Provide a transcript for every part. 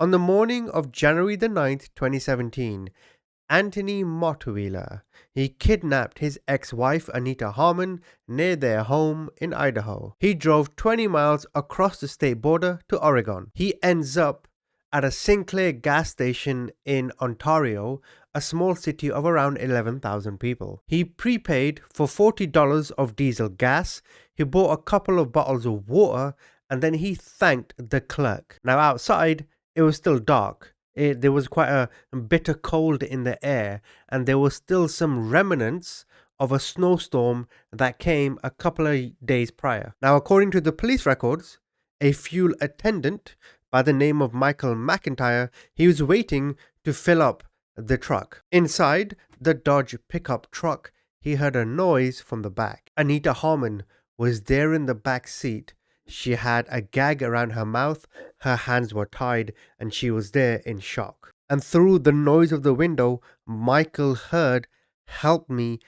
On the morning of January the 9th, 2017, Anthony Montwheeler, he kidnapped his ex-wife Anita Harmon near their home in Idaho. He drove 20 miles across the state border to Oregon. He ends up at a Sinclair gas station in Ontario, a small city of around 11,000 people. He prepaid for $40 of diesel gas, he bought a couple of bottles of water, and then he thanked the clerk. Now outside, it was still dark. There was quite a bitter cold in the air, and there was still some remnants of a snowstorm that came a couple of days prior. Now, according to the police records, a fuel attendant by the name of Michael McIntyre, he was waiting to fill up the truck. Inside the Dodge pickup truck, he heard a noise from the back. Anita Harmon was there in the back seat. She had a gag around her mouth, her hands were tied, and she was there in shock. And through the noise of the window, Michael heard, help me,"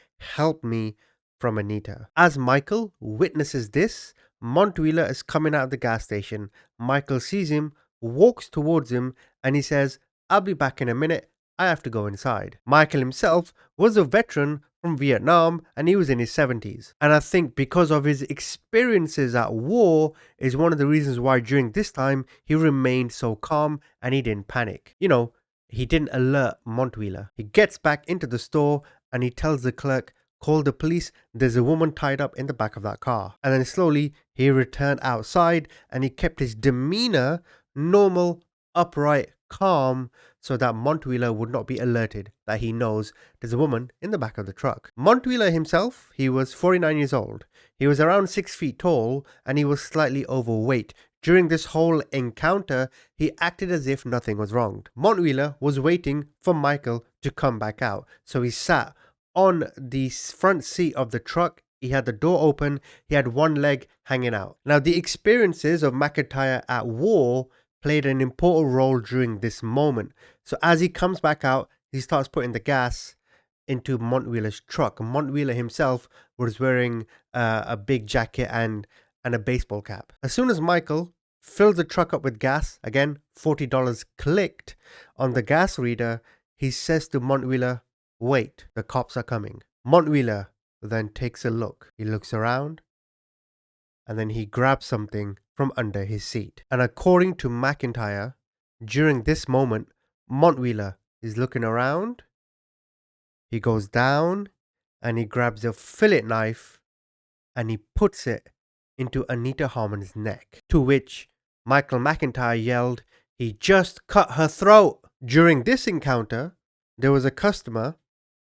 from Anita. As Michael witnesses this, Montwheeler is coming out of the gas station. Michael sees him, walks towards him, and he says, "I'll be back in a minute. I have to go inside." Michael himself was a veteran from Vietnam, and he was in his 70s. And I think because of his experiences at war is one of the reasons why during this time he remained so calm and he didn't panic. He didn't alert Montwheeler. He gets back into the store and he tells the clerk, "Call the police, there's a woman tied up in the back of that car." And then slowly he returned outside and he kept his demeanor normal, upright, calm, so that Montwheeler would not be alerted that he knows there's a woman in the back of the truck. Montwheeler himself, he was 49 years old. He was around 6 feet tall and he was slightly overweight. During this whole encounter, he acted as if nothing was wrong. Montwheeler was waiting for Michael to come back out, so he sat on the front seat of the truck. He had the door open, he had one leg hanging out. Now, the experiences of McIntyre at war played an important role during this moment. So as he comes back out, he starts putting the gas into Montwheeler's truck. Montwheeler himself was wearing a big jacket and a baseball cap. As soon as Michael filled the truck up with gas, again, $40 clicked on the gas reader, he says to Montwheeler, "Wait, the cops are coming." Montwheeler then takes a look. He looks around and then he grabs something from under his seat. And according to McIntyre, during this moment, Montwheeler is looking around. He goes down and he grabs a fillet knife and he puts it into Anita Harmon's neck, to which Michael McIntyre yelled, "He just cut her throat." During this encounter, there was a customer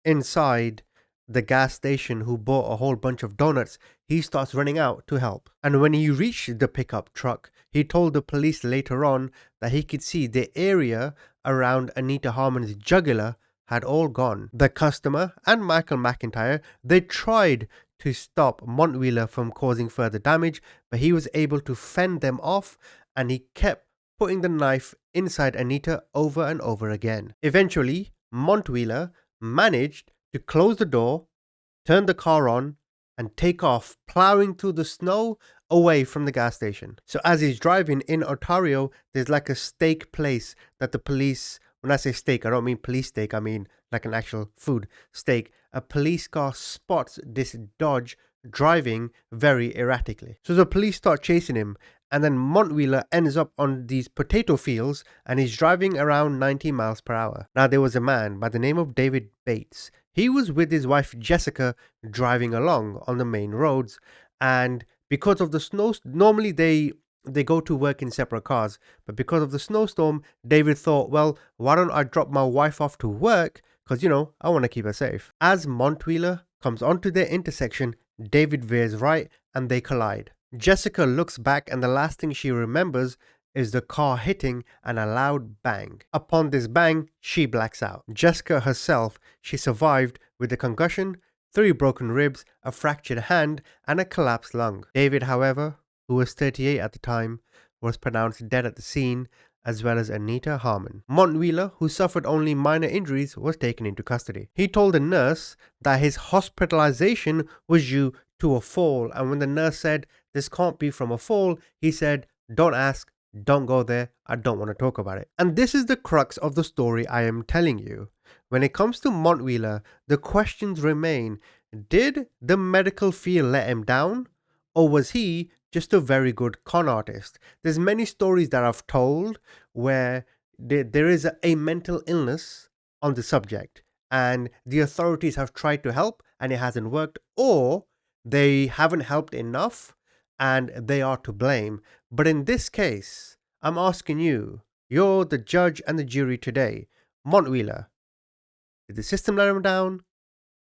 inside the gas station who bought a whole bunch of donuts. He starts running out to help. And when he reached the pickup truck, he told the police later on that he could see the area around Anita Harmon's jugular had all gone. The customer and Michael McIntyre, they tried to stop Montwheeler from causing further damage, but he was able to fend them off and he kept putting the knife inside Anita over and over again. Eventually, Montwheeler managed to close the door, turn the car on, and take off, plowing through the snow away from the gas station. So as he's driving in Ontario, there's like a steak place that the police, when I say steak, I don't mean police steak, I mean like an actual food steak. A police car spots this Dodge driving very erratically. So the police start chasing him, and then Montwheeler ends up on these potato fields and he's driving around 90 miles per hour. Now, there was a man by the name of David Bates. He was with his wife Jessica driving along on the main roads, and because of the snow, normally they go to work in separate cars, but because of the snowstorm, David thought, well, why don't I drop my wife off to work, because I want to keep her safe. As Montwheeler comes onto their intersection, David veers right and they collide. Jessica looks back and the last thing she remembers is the car hitting and a loud bang. Upon this bang, she blacks out. Jessica herself, she survived with a concussion, 3 broken ribs, a fractured hand, and a collapsed lung. David, however, who was 38 at the time, was pronounced dead at the scene, as well as Anita Harmon. Montwheeler, who suffered only minor injuries, was taken into custody. He told the nurse that his hospitalization was due to a fall, and when the nurse said, "This can't be from a fall," he said, "Don't ask, Don't go there. I don't want to talk about it. And this is the crux of the story I am telling you. When it comes to Montwheeler, the questions remain: did the medical field let him down? Or was he just a very good con artist? There's many stories that I've told where there is a mental illness on the subject, and the authorities have tried to help and it hasn't worked, or they haven't helped enough and they are to blame. But in this case, I'm asking you, you're the judge and the jury today. Montwheeler, did the system let him down,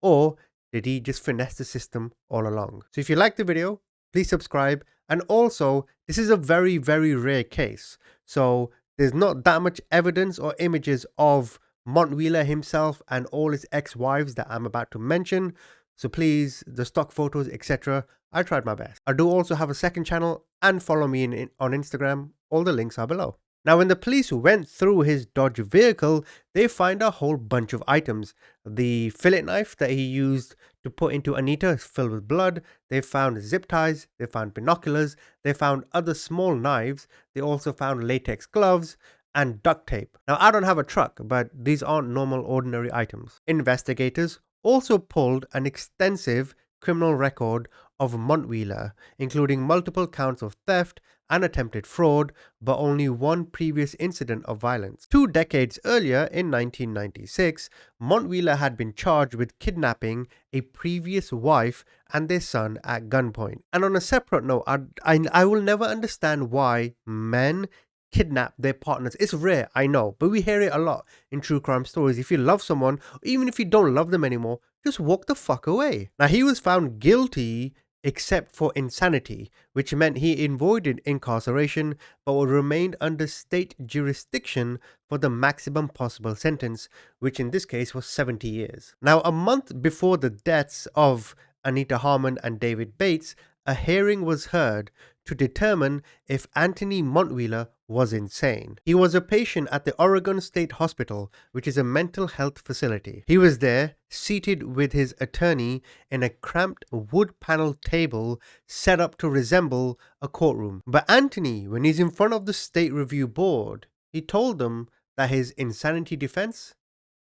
or did he just finesse the system all along? So if you like the video, please subscribe. And also, this is a very, very rare case. So there's not that much evidence or images of Montwheeler himself and all his ex-wives that I'm about to mention. So please, the stock photos, etc. I tried my best. I do also have a second channel, and follow me on Instagram. All the links are below. Now, when the police went through his Dodge vehicle, they find a whole bunch of items. The fillet knife that he used to put into Anita is filled with blood. They found zip ties, they found binoculars, they found other small knives. They also found latex gloves and duct tape. Now, I don't have a truck, but these aren't normal, ordinary items. Investigators also pulled an extensive criminal record of Montwheeler, including multiple counts of theft and attempted fraud, but only one previous incident of violence. 2 decades earlier, in 1996, Montwheeler had been charged with kidnapping a previous wife and their son at gunpoint. And on a separate note, I will never understand why men kidnap their partners. It's rare, I know, but we hear it a lot in true crime stories. If you love someone, or even if you don't love them anymore, just walk the fuck away. Now, he was found guilty except for insanity, which meant he avoided incarceration but would remain under state jurisdiction for the maximum possible sentence, which in this case was 70 years. Now, a month before the deaths of Anita Harmon and David Bates, a hearing was heard to determine if Anthony Montwheeler was insane. He was a patient at the Oregon State Hospital, which is a mental health facility. He was there, seated with his attorney in a cramped wood panel table set up to resemble a courtroom. But Anthony, when he's in front of the state review board, he told them that his insanity defense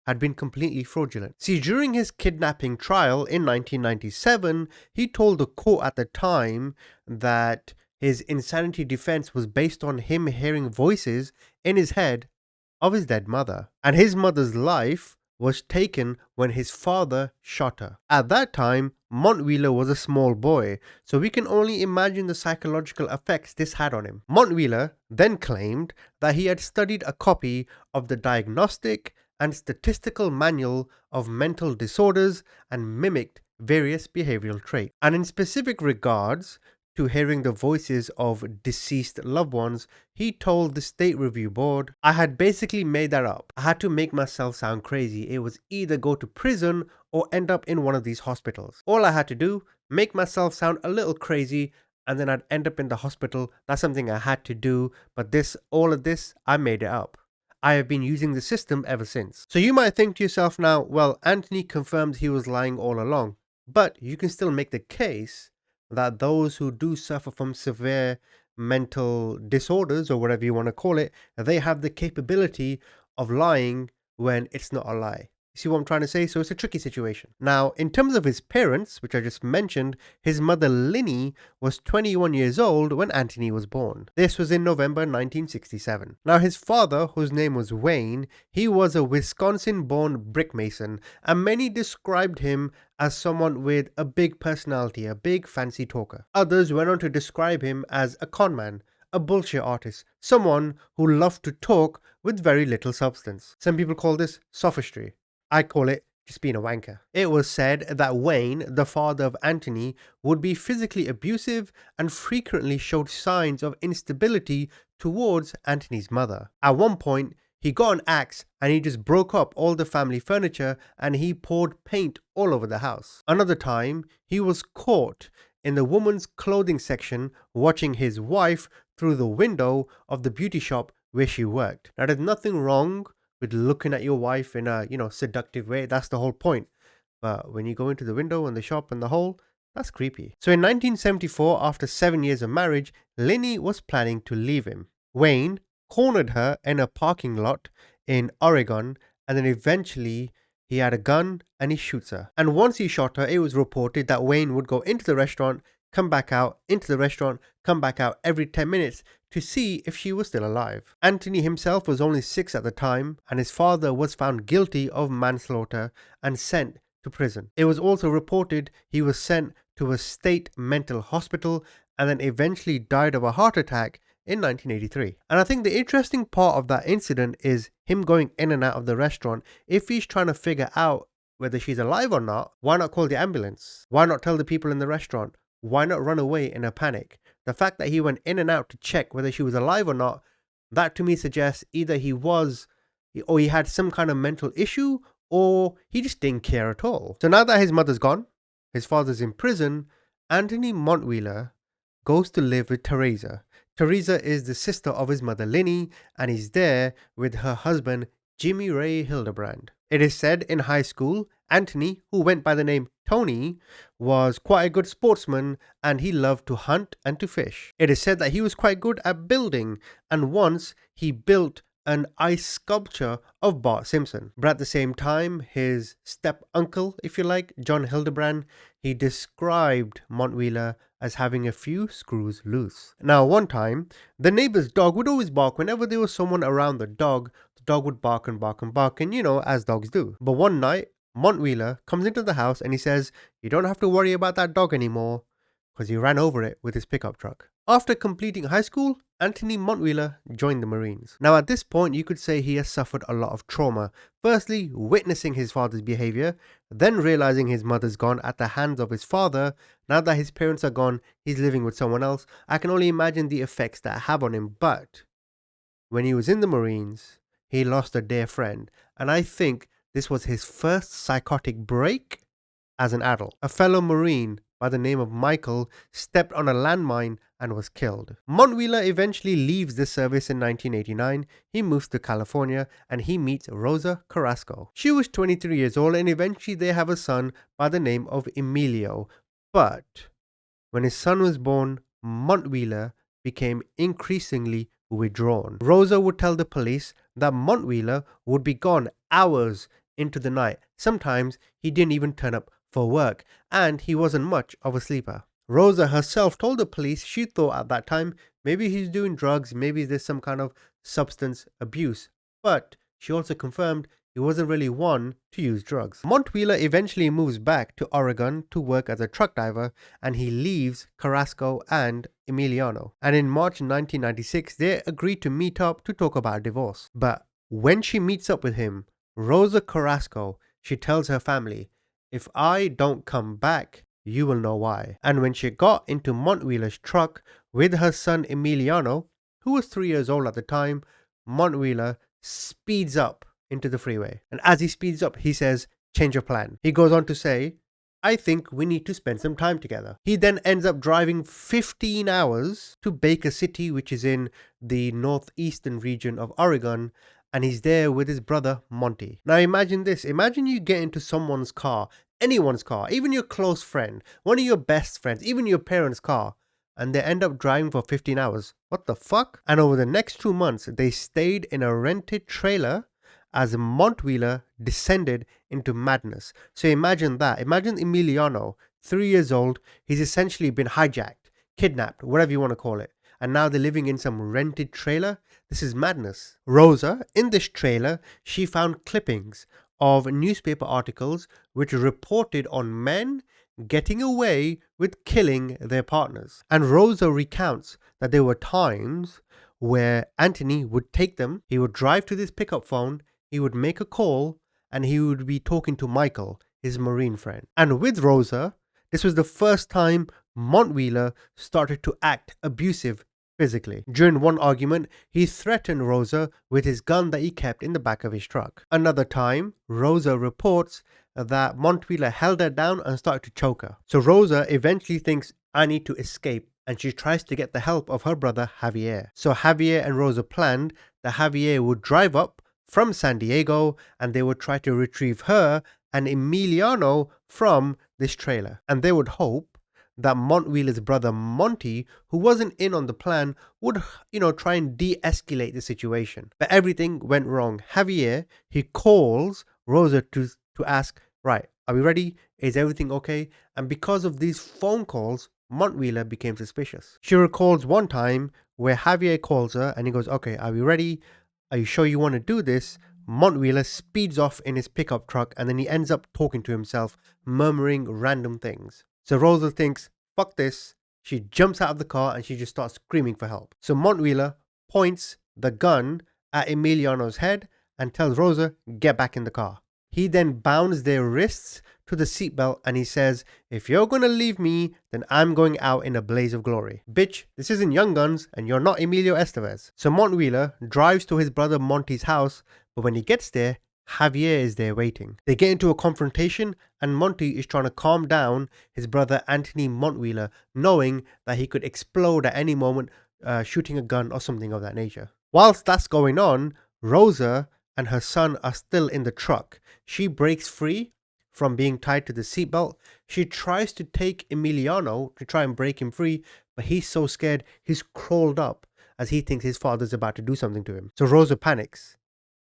had been completely fraudulent. See, during his kidnapping trial in 1997, he told the court at the time that his insanity defense was based on him hearing voices in his head of his dead mother. And his mother's life was taken when his father shot her. At that time, Montwheeler was a small boy, so we can only imagine the psychological effects this had on him. Montwheeler then claimed that he had studied a copy of the Diagnostic and Statistical Manual of Mental Disorders and mimicked various behavioral traits. And in specific regards to hearing the voices of deceased loved ones, he told the state review board, "I had basically made that up. I had to make myself sound crazy. It was either go to prison or end up in one of these hospitals. All I had to do, make myself sound a little crazy, and then I'd end up in the hospital. That's something I had to do, but all of this, I made it up. I have been using the system ever since." So you might think to yourself now, well, Anthony confirmed he was lying all along, but you can still make the case that those who do suffer from severe mental disorders, or whatever you want to call it, they have the capability of lying when it's not a lie. You see what I'm trying to say? So it's a tricky situation. Now, in terms of his parents, which I just mentioned, his mother Linny was 21 years old when Anthony was born. This was in November 1967. Now, his father, whose name was Wayne, he was a Wisconsin-born brick mason, and many described him as someone with a big personality, a big fancy talker. Others went on to describe him as a conman, a bullshit artist, someone who loved to talk with very little substance. Some people call this sophistry. I call it just being a wanker. It was said that Wayne, the father of Anthony, would be physically abusive and frequently showed signs of instability towards Anthony's mother. At one point, he got an axe and he just broke up all the family furniture and he poured paint all over the house. Another time, he was caught in the woman's clothing section watching his wife through the window of the beauty shop where she worked. Now, there's nothing wrong with looking at your wife in a, seductive way. That's the whole point. But when you go into the window and the shop and the hole, that's creepy. So in 1974, after 7 years of marriage, Linny was planning to leave him. Wayne cornered her in a parking lot in Oregon, and then eventually he had a gun and he shoots her. And once he shot her, it was reported that Wayne would go into the restaurant, come back out, into the restaurant, come back out every 10 minutes to see if she was still alive. Anthony himself was only 6 at the time, and his father was found guilty of manslaughter and sent to prison. It was also reported he was sent to a state mental hospital and then eventually died of a heart attack in 1983. And I think the interesting part of that incident is him going in and out of the restaurant. If he's trying to figure out whether she's alive or not, why not call the ambulance? Why not tell the people in the restaurant? Why not run away in a panic? The fact that he went in and out to check whether she was alive or not, that to me suggests either he was or he had some kind of mental issue, or he just didn't care at all. So now that his mother's gone, his father's in prison, Anthony Montwheeler goes to live with Teresa. Teresa is the sister of his mother Linny, and he's there with her husband Jimmy Ray Hildebrand. It is said in high school, Anthony, who went by the name Tony, was quite a good sportsman and he loved to hunt and to fish. It is said that he was quite good at building, and once he built an ice sculpture of Bart Simpson. But at the same time, his step-uncle, if you like, John Hildebrand, he described Montwheeler as having a few screws loose. Now, one time, the neighbor's dog would always bark whenever there was someone around the dog would bark and bark and bark, and as dogs do. But one night, Montwheeler comes into the house and he says, "You don't have to worry about that dog anymore," because he ran over it with his pickup truck. After completing high school, Anthony Montwheeler joined the Marines. Now at this point, you could say he has suffered a lot of trauma. Firstly, witnessing his father's behavior, then realizing his mother's gone at the hands of his father. Now that his parents are gone, he's living with someone else. I can only imagine the effects that have on him. But when he was in the Marines, he lost a dear friend, and I think this was his first psychotic break as an adult. A fellow Marine by the name of Michael stepped on a landmine and was killed. Montwheeler eventually leaves the service in 1989. He moves to California and he meets Rosa Carrasco. She was 23 years old and eventually they have a son by the name of Emilio. But when his son was born, Montwheeler became increasingly withdrawn. Rosa would tell the police that Montwheeler would be gone hours into the night. Sometimes he didn't even turn up for work, and he wasn't much of a sleeper. Rosa herself told the police she thought at that time maybe he's doing drugs, maybe there's some kind of substance abuse, but she also confirmed he wasn't really one to use drugs. Montwheeler eventually moves back to Oregon to work as a truck driver, and he leaves Carrasco and Emiliano. And in March 1996, they agree to meet up to talk about divorce. But when she meets up with him, Rosa Carrasco, she tells her family, "If I don't come back, you will know why." And when she got into Montwheeler's truck with her son Emiliano, who was 3 years old at the time, Montwheeler speeds up into the freeway. And as he speeds up, he says, "Change of plan." He goes on to say, "I think we need to spend some time together." He then ends up driving 15 hours to Baker City, which is in the northeastern region of Oregon, and he's there with his brother Monty. Now imagine this. Imagine you get into someone's car, anyone's car, even your close friend, one of your best friends, even your parents' car, and they end up driving for 15 hours. What the fuck? And over the next 2 months, they stayed in a rented trailer as Montwheeler descended into madness. So imagine that. Imagine Emiliano, 3 years old. He's essentially been hijacked, kidnapped, whatever you want to call it. And now they're living in some rented trailer. This is madness. Rosa, in this trailer, she found clippings of newspaper articles which reported on men getting away with killing their partners. And Rosa recounts that there were times where Anthony would take them, he would drive to this pickup phone, he would make a call, and he would be talking to Michael, his Marine friend. And with Rosa, this was the first time Montwheeler started to act abusive physically. During one argument, he threatened Rosa with his gun that he kept in the back of his truck. Another time, Rosa reports that Montwheeler held her down and started to choke her. So Rosa eventually thinks, "I need to escape," and she tries to get the help of her brother Javier. So Javier and Rosa planned that Javier would drive up from San Diego and they would try to retrieve her and Emiliano from this trailer. And they would hope that Montwheeler's brother Monty, who wasn't in on the plan, would, try and de-escalate the situation. But everything went wrong. Javier, he calls Rosa to ask, right, are we ready? Is everything okay? And because of these phone calls, Montwheeler became suspicious. She recalls one time where Javier calls her and he goes, okay, are we ready? Are you sure you want to do this? Montwheeler speeds off in his pickup truck and then he ends up talking to himself, murmuring random things. So Rosa thinks, fuck this. She jumps out of the car and she just starts screaming for help. So Montwheeler points the gun at Emiliano's head and tells Rosa, get back in the car. He then bounds their wrists to the seatbelt and he says, if you're gonna leave me, then I'm going out in a blaze of glory. Bitch, this isn't Young Guns and you're not Emilio Estevez. So Montwheeler drives to his brother Monty's house, but when he gets there, Javier is there waiting. They get into a confrontation and Monty is trying to calm down his brother Anthony Montwheeler, knowing that he could explode at any moment, shooting a gun or something of that nature. Whilst that's going on, Rosa and her son are still in the truck. She breaks free from being tied to the seatbelt. She tries to take Emiliano to try and break him free, but he's so scared he's crawled up as he thinks his father's about to do something to him. So Rosa panics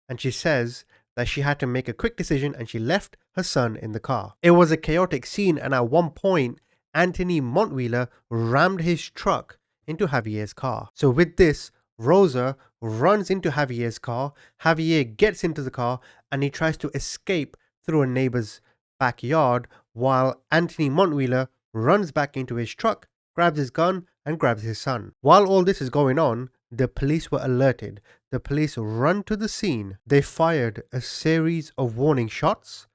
and she says that she had to make a quick decision and she left her son in the car. It was a chaotic scene and at one point, Anthony Montwheeler rammed his truck into Javier's car. So with this, Rosa runs into Javier's car. Javier gets into the car and he tries to escape through a neighbor's backyard while Anthony Montwheeler runs back into his truck, grabs his gun and grabs his son. While all this is going on, the police were alerted. The police run to the scene. They fired a series of warning shots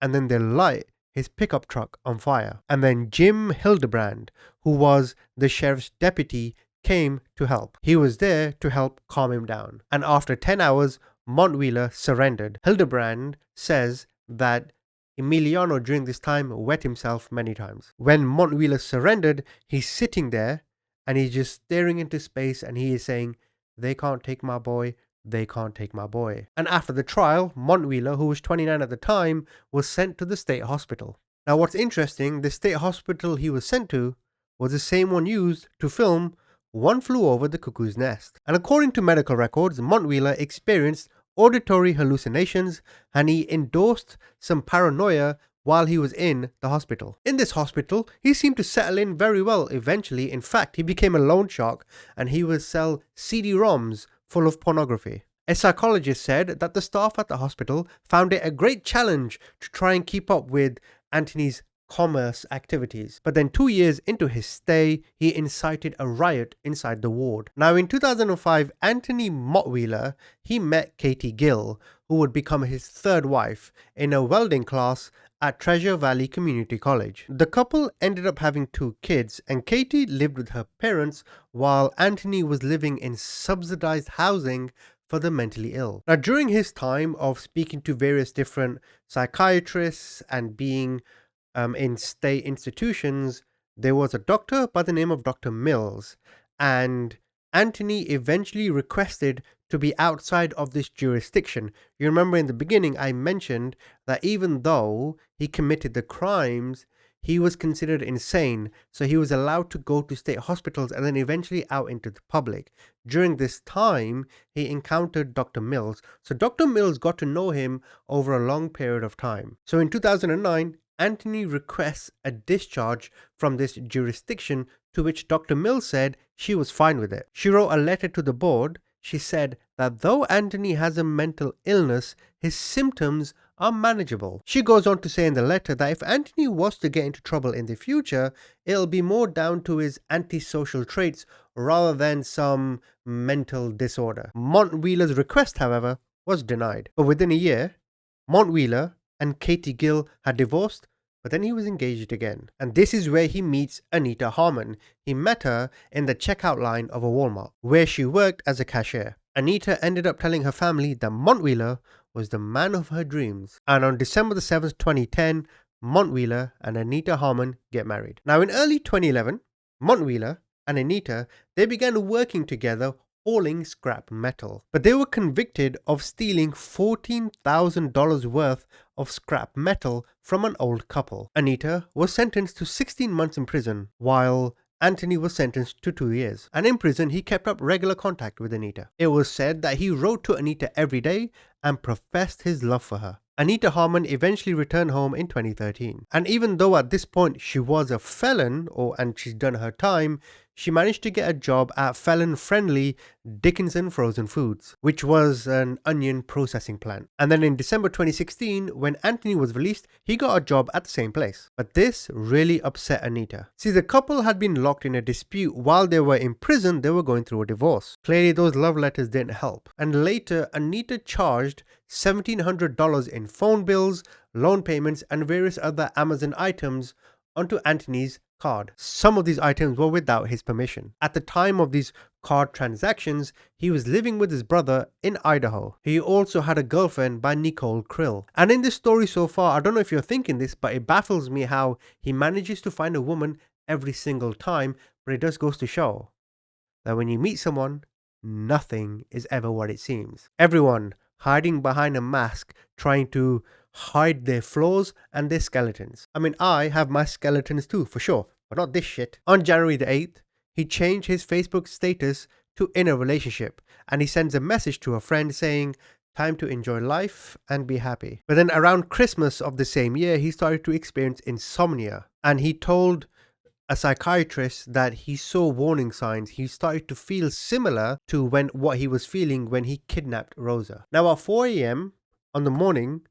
and then they light his pickup truck on fire. And then Jim Hildebrand, who was the sheriff's deputy, came to help. He was there to help calm him down. And after 10 hours, Montwheeler surrendered. Hildebrand says that Emiliano during this time wet himself many times. When Montwheeler surrendered, he's sitting there and he's just staring into space and he is saying, they can't take my boy, they can't take my boy. And after the trial, Montwheeler, who was 29 at the time, was sent to the state hospital. Now what's interesting, the state hospital he was sent to was the same one used to film One Flew Over the Cuckoo's Nest. And according to medical records, Montwheeler experienced auditory hallucinations and he endorsed some paranoia while he was in the hospital. In this hospital, he seemed to settle in very well eventually. In fact, he became a loan shark and he would sell CD-ROMs full of pornography. A psychologist said that the staff at the hospital found it a great challenge to try and keep up with Anthony's commerce activities. But then 2 years into his stay, he incited a riot inside the ward. Now in 2005, Anthony Montwheeler, he met Katie Gill, who would become his third wife, in a welding class at Treasure Valley Community College. The couple ended up having 2 kids and Katie lived with her parents while Anthony was living in subsidized housing for the mentally ill. Now during his time of speaking to various different psychiatrists and being in state institutions, there was a doctor by the name of Dr. Mills, and Anthony eventually requested to be outside of this jurisdiction. You remember in the beginning I mentioned that even though he committed the crimes, he was considered insane, so he was allowed to go to state hospitals and then eventually out into the public. During this time, he encountered Dr. Mills. So Dr. Mills got to know him over a long period of time. So in 2009, Anthony requests a discharge from this jurisdiction, to which Dr. Mills said she was fine with it. She wrote a letter to the board. She said that though Anthony has a mental illness, his symptoms are manageable. She goes on to say in the letter that if Anthony was to get into trouble in the future, it'll be more down to his antisocial traits rather than some mental disorder. Montwheeler's request, however, was denied. But within a year, Montwheeler and Katie Gill had divorced, but then he was engaged again. And this is where he meets Anita Harmon. He met her in the checkout line of a Walmart, where she worked as a cashier. Anita ended up telling her family that Montwheeler was the man of her dreams. And on December the 7th, 2010, Montwheeler and Anita Harmon get married. Now in early 2011, Montwheeler and Anita, they began working together hauling scrap metal. But they were convicted of stealing $14,000 worth of scrap metal from an old couple. Anita was sentenced to 16 months in prison, while Anthony was sentenced to 2 years. And in prison, he kept up regular contact with Anita. It was said that he wrote to Anita every day and professed his love for her. Anita Harmon eventually returned home in 2013. And even though at this point she was a felon, and she's done her time, she managed to get a job at felon-friendly Dickinson Frozen Foods, which was an onion processing plant. And then in December 2016, when Anthony was released, he got a job at the same place. But this really upset Anita. See, the couple had been locked in a dispute. While they were in prison, they were going through a divorce. Clearly, those love letters didn't help. And later, Anita charged $1,700 in phone bills, loan payments, and various other Amazon items onto Anthony's card. Some of these items were without his permission. At the time of these card transactions, he was living with his brother in Idaho. He also had a girlfriend by Nicole Krill. And in this story so far, I don't know if you're thinking this, but it baffles me how he manages to find a woman every single time, but it just goes to show that when you meet someone, nothing is ever what it seems. Everyone hiding behind a mask, trying to hide their flaws and their skeletons. I mean, I have my skeletons too, for sure, but not this shit. On January the 8th, he changed his Facebook status to in a relationship, and he sends a message to a friend saying, time to enjoy life and be happy. But then around Christmas of the same year, he started to experience insomnia, and he told a psychiatrist that he saw warning signs. He started to feel similar to what he was feeling when he kidnapped Rosa. Now at 4 a.m. on the morning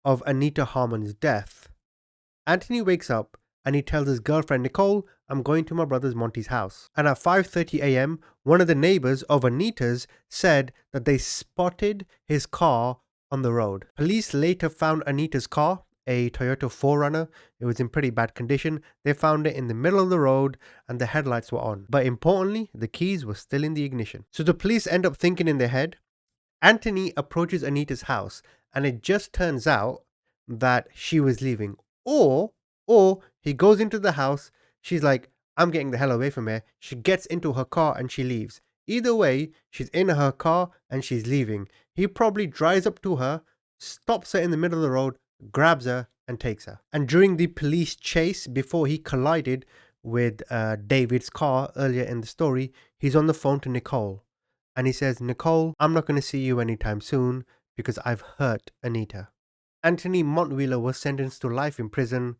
of Anita Harmon's death, Anthony wakes up and he tells his girlfriend Nicole, I'm going to my brother's Monty's house. And at 5:30 a.m, one of the neighbors of Anita's said that they spotted his car on the road. Police later found Anita's car, a Toyota 4Runner. It was in pretty bad condition. They found it in the middle of the road and the headlights were on. But importantly, the keys were still in the ignition. So the police end up thinking in their head, Anthony approaches Anita's house and it just turns out that she was leaving. Or he goes into the house, she's like, I'm getting the hell away from here. She gets into her car and she leaves. Either way, she's in her car and she's leaving. He probably drives up to her, stops her in the middle of the road, grabs her and takes her. And during the police chase, before he collided with David's car earlier in the story, he's on the phone to Nicole. And he says, Nicole, I'm not going to see you anytime soon because I've hurt Anita. Anthony Montwheeler was sentenced to life in prison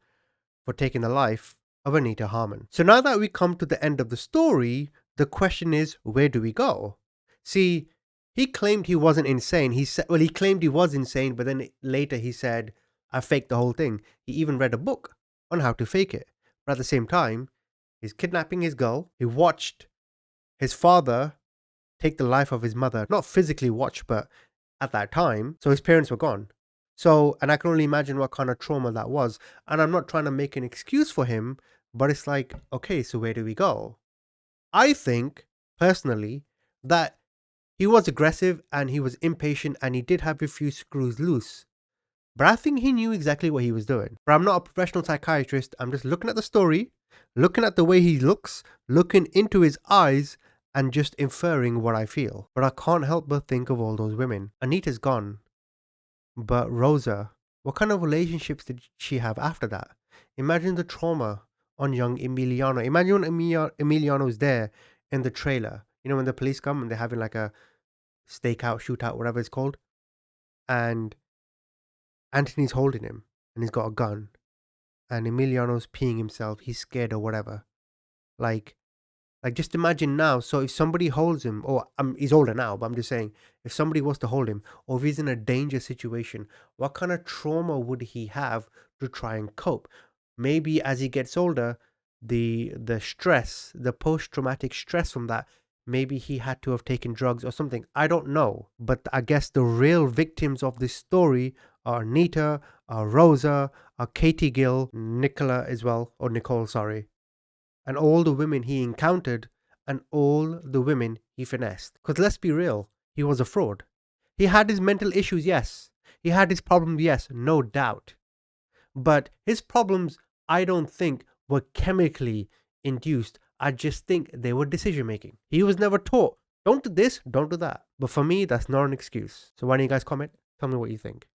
for taking the life of Anita Harmon. So now that we come to the end of the story, the question is, where do we go? See, he claimed he wasn't insane. He claimed he was insane, but then later he said, I faked the whole thing. He even read a book on how to fake it. But at the same time, he's kidnapping his girl. He watched his father take the life of his mother. Not physically watched, but at that time. So his parents were gone. So, and I can only imagine what kind of trauma that was. And I'm not trying to make an excuse for him, but it's like, okay, so where do we go? I think, personally, that he was aggressive and he was impatient and he did have a few screws loose. But I think he knew exactly what he was doing. But I'm not a professional psychiatrist. I'm just looking at the story, looking at the way he looks, looking into his eyes, and just inferring what I feel. But I can't help but think of all those women. Anita's gone. But Rosa, what kind of relationships did she have after that? Imagine the trauma on young Emiliano. Imagine when Emiliano's there in the trailer. You know, when the police come and they're having like a stakeout, shootout, whatever it's called. And Anthony's holding him and he's got a gun. And Emiliano's peeing himself. He's scared or whatever. Like just imagine now. So if somebody holds him, or he's older now, but I'm just saying, if somebody was to hold him, or if he's in a danger situation, what kind of trauma would he have to try and cope? Maybe as he gets older, the stress, the post-traumatic stress from that, maybe he had to have taken drugs or something. I don't know. But I guess the real victims of this story are Anita, are Rosa, are Katie Gill, Nicola as well, or Nicole, sorry. And all the women he encountered and all the women he finessed. Because let's be real, he was a fraud. He had his mental issues, yes. He had his problems, yes, no doubt. But his problems, I don't think, were chemically induced. I just think they were decision making. He was never taught, don't do this, don't do that. But for me, that's not an excuse. So why don't you guys comment? Tell me what you think.